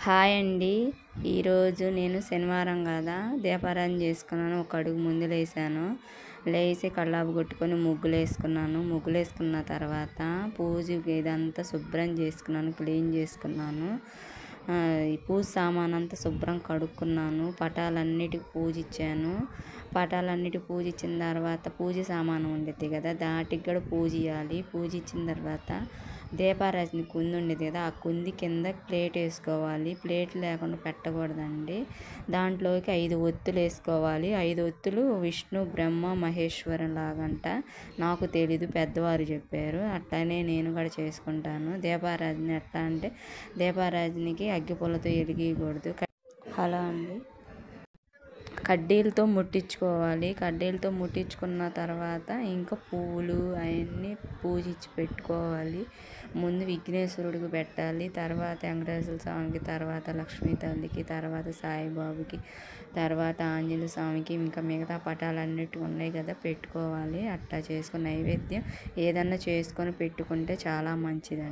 Hi అండి. ఈరోజు నేను శనివారం కదా దీపారాధన చేసుకున్నాను. ఒక అడుగు ముందు లేచి కల్లాపు కొట్టుకొని ముగ్గులు వేసుకున్న తర్వాత పూజకి ఇదంతా శుభ్రం చేసుకున్నాను, క్లీన్ చేసుకున్నాను. ఈ పూజ సామాన్ అంతా శుభ్రం కడుక్కున్నాను. పటాలన్నిటికి పూజ ఇచ్చాను. పూజ ఇచ్చిన తర్వాత పూజ సామాను ఉండేది కదా, దాటికి కూడా పూజ ఇవ్వాలి. పూజ ఇచ్చిన తర్వాత దీపారాజన కుంది ఉండేది కదా, ఆ కుంది కింద ప్లేట్ వేసుకోవాలి. ప్లేట్ లేకుండా పెట్టకూడదండి. దాంట్లోకి 5 ఒత్తులు వేసుకోవాలి. 5 ఒత్తులు విష్ణు బ్రహ్మ మహేశ్వరం లాగంట. నాకు తెలీదు, పెద్దవారు చెప్పారు. అట్లానే నేను కూడా చేసుకుంటాను. దీపారాధన ఎట్లా అంటే, దీపారాధనకి అగ్గిపుల్లతో వెలిగకూడదు. హలో అండి. కడ్డీలతో ముట్టించుకోవాలి. కడ్డీలతో ముట్టించుకున్న తర్వాత ఇంకా పువ్వులు అవన్నీ పూజించి పెట్టుకోవాలి. ముందు విఘ్నేశ్వరుడికి పెట్టాలి, తర్వాత వెంకటేశ్వర స్వామికి, తర్వాత లక్ష్మీ తల్లికి, తర్వాత సాయిబాబుకి, తర్వాత ఆంజనేయ స్వామికి, ఇంకా మిగతా పటాలన్నిటి ఉన్నాయి కదా పెట్టుకోవాలి. అట్లా చేసుకుని నైవేద్యం ఏదన్నా చేసుకొని పెట్టుకుంటే చాలా మంచిదండి.